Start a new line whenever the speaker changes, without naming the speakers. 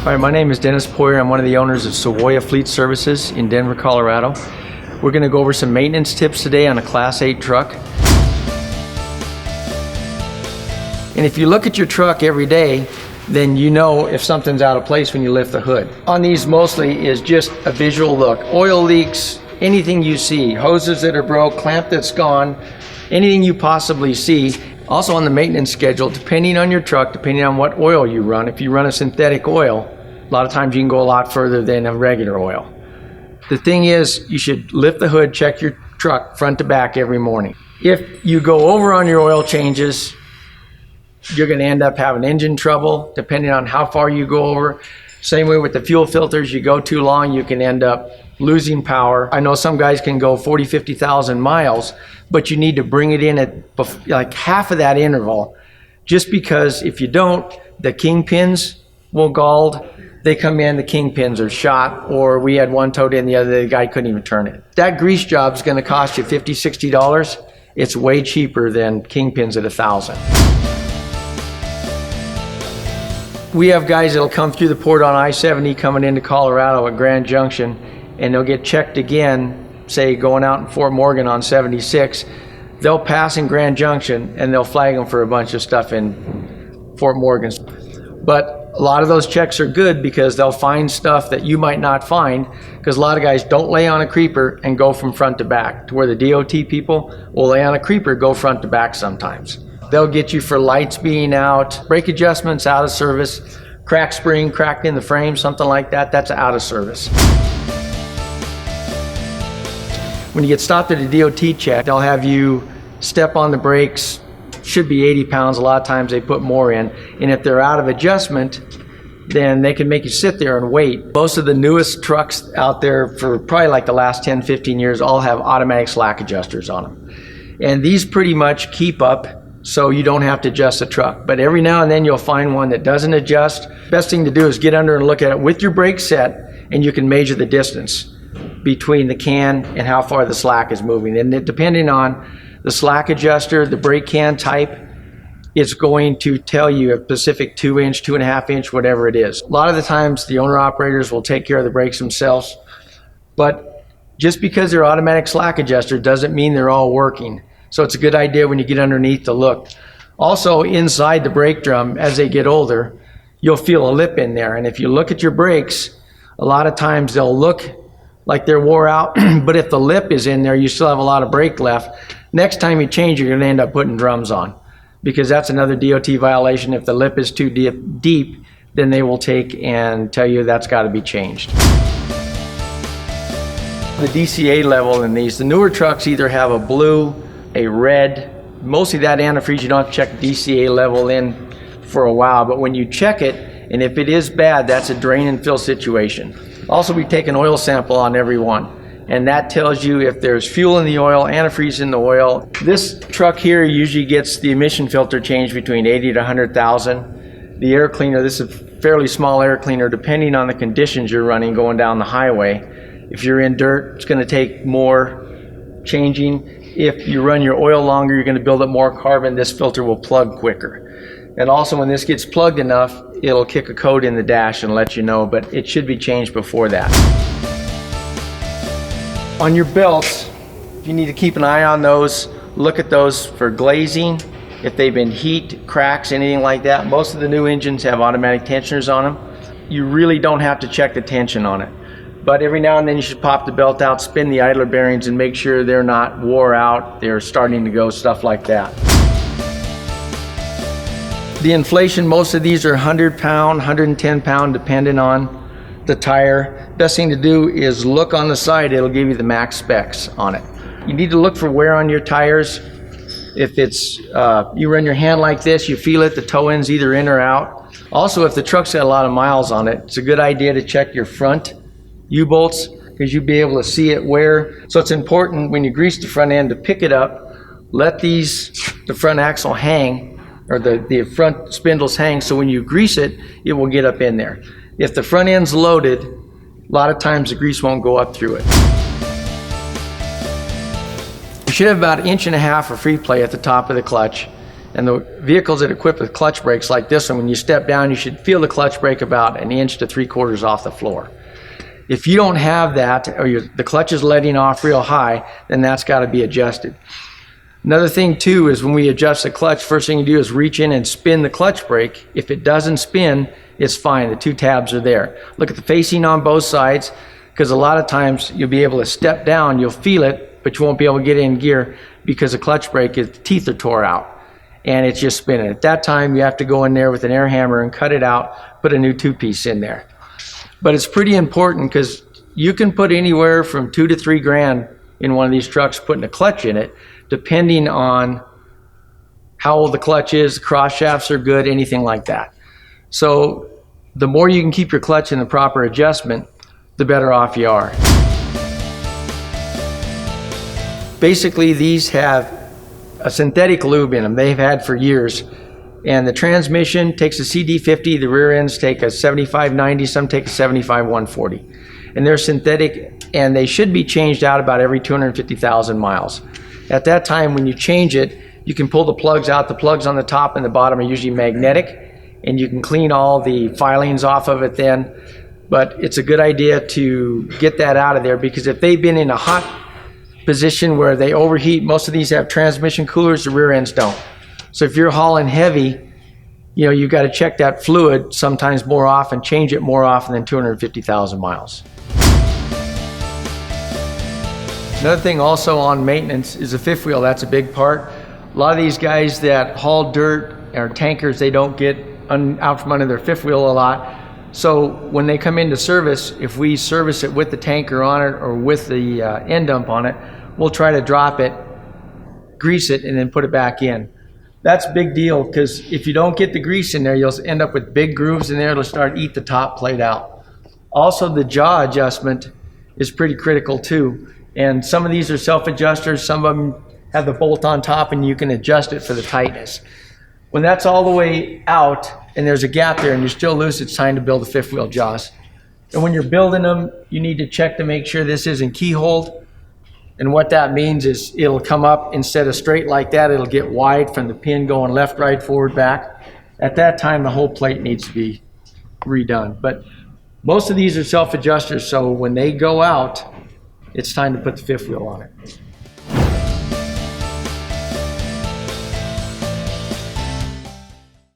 Hi, my name is Dennis Poyer. I'm one of the owners of SAWAYA Fleet Services in Denver, Colorado. We're going to go over some maintenance tips today on a Class 8 truck. And if you look at your truck every day, then you know if something's out of place when you lift the hood. On these mostly is just a visual look. Oil leaks, anything you see, hoses that are broke, clamp that's gone, anything you possibly see. Also on the maintenance schedule, depending on your truck, depending on what oil you run, if you run a synthetic oil, a lot of times you can go a lot further than a regular oil. The thing is, you should lift the hood, check your truck front to back every morning. If you go over on your oil changes, you're going to end up having engine trouble, depending on how far you go over. Same way with the fuel filters, you go too long, you can end up losing power. I know some guys can go 40, 50,000 miles, but you need to bring it in at like half of that interval, just because if you don't, the kingpins will galled. They come in, the kingpins are shot, or we had one towed in the other day, the guy couldn't even turn it. That grease job is going to cost you $50, $60. It's way cheaper than kingpins at $1,000. We have guys that'll come through the port on I-70 coming into Colorado at Grand Junction, and they'll get checked again, say going out in Fort Morgan on 76. They'll pass in Grand Junction and they'll flag them for a bunch of stuff in Fort Morgan. But a lot of those checks are good because they'll find stuff that you might not find, because a lot of guys don't lay on a creeper and go from front to back, to where the DOT people will lay on a creeper, go front to back sometimes. They'll get you for lights being out, brake adjustments out of service, crack spring, cracked in the frame, something like that, that's out of service. When you get stopped at a DOT check, they'll have you step on the brakes, should be 80 pounds, a lot of times they put more in, and if they're out of adjustment, then they can make you sit there and wait. Most of the newest trucks out there for probably like the last 10, 15 years all have automatic slack adjusters on them. And these pretty much keep up, so you don't have to adjust the truck. But every now and then you'll find one that doesn't adjust. Best thing to do is get under and look at it with your brakes set, and you can measure the distance between the can and how far the slack is moving. And depending on the slack adjuster, the brake can type, it's going to tell you a specific 2-inch, 2.5-inch, whatever it is. A lot of the times the owner-operators will take care of the brakes themselves, but just because they're automatic slack adjuster doesn't mean they're all working. So it's a good idea when you get underneath to look. Also, inside the brake drum, as they get older, you'll feel a lip in there. And if you look at your brakes, a lot of times they'll look like they're wore out, but if the lip is in there, you still have a lot of brake left. Next time you change, you're going to end up putting drums on, because that's another DOT violation. If the lip is too deep, then they will take and tell you that's got to be changed. The DCA level in these, the newer trucks either have a blue, a red, mostly that antifreeze, you don't have to check the DCA level in for a while, but when you check it, and if it is bad, that's a drain and fill situation. Also, we take an oil sample on every one, and that tells you if there's fuel in the oil, antifreeze in the oil. This truck here usually gets the emission filter changed between 80 to 100,000. The air cleaner, this is a fairly small air cleaner, depending on the conditions you're running going down the highway. If you're in dirt, it's going to take more changing. If you run your oil longer, you're going to build up more carbon. This filter will plug quicker. And also when this gets plugged enough, it'll kick a code in the dash and let you know, but it should be changed before that. On your belts, you need to keep an eye on those. Look at those for glazing, if they've been heat, cracks, anything like that. Most of the new engines have automatic tensioners on them. You really don't have to check the tension on it. But every now and then you should pop the belt out, spin the idler bearings, and make sure they're not wore out, they're starting to go, stuff like that. The inflation, most of these are 100 pound, 110 pound, depending on the tire. Best thing to do is look on the side, it'll give you the max specs on it. You need to look for wear on your tires. If it's, you run your hand like this, you feel it, the toe end's either in or out. Also, if the truck's got a lot of miles on it, it's a good idea to check your front U-bolts, because you'll be able to see it wear. So it's important when you grease the front end to pick it up, let the front axle hang, or the front spindles hang, so when you grease it, it will get up in there. If the front end's loaded, a lot of times the grease won't go up through it. You should have about 1.5 inches of free play at the top of the clutch. And the vehicles that are equipped with clutch brakes like this one, when you step down, you should feel the clutch brake about 1 inch to 3/4 off the floor. If you don't have that, or the clutch is letting off real high, then that's got to be adjusted. Another thing too is when we adjust the clutch, first thing you do is reach in and spin the clutch brake. If it doesn't spin, it's fine. The 2 tabs are there. Look at the facing on both sides, because a lot of times you'll be able to step down, you'll feel it, but you won't be able to get in gear because the clutch brake, the teeth are tore out and it's just spinning. At that time, you have to go in there with an air hammer and cut it out, put a new 2-piece in there. But it's pretty important because you can put anywhere from $2 to $3 grand in one of these trucks putting a clutch in it, depending on how old the clutch is, the cross shafts are good, anything like that. So the more you can keep your clutch in the proper adjustment, the better off you are. Basically, these have a synthetic lube in them they've had for years. And the transmission takes a CD50, the rear ends take a 7590, some take a 75140. And they're synthetic, and they should be changed out about every 250,000 miles. At that time, when you change it, you can pull the plugs out. The plugs on the top and the bottom are usually magnetic, and you can clean all the filings off of it then. But it's a good idea to get that out of there, because if they've been in a hot position where they overheat, most of these have transmission coolers, the rear ends don't. So if you're hauling heavy, you know, you've got to check that fluid sometimes more often, change it more often than 250,000 miles. Another thing also on maintenance is the fifth wheel. That's a big part. A lot of these guys that haul dirt or tankers, they don't get out from under their fifth wheel a lot. So when they come into service, if we service it with the tanker on it or with the end dump on it, we'll try to drop it, grease it, and then put it back in. That's a big deal, because if you don't get the grease in there, you'll end up with big grooves in there. It'll start to eat the top plate out. Also, the jaw adjustment is pretty critical too. And some of these are self-adjusters. Some of them have the bolt on top and you can adjust it for the tightness. When that's all the way out and there's a gap there and you're still loose, it's time to build the fifth wheel jaws. And when you're building them, you need to check to make sure this isn't keyholed. And what that means is it'll come up, instead of straight like that, it'll get wide from the pin going left, right, forward, back. At that time, the whole plate needs to be redone. But most of these are self-adjusters, so when they go out, it's time to put the fifth wheel on it.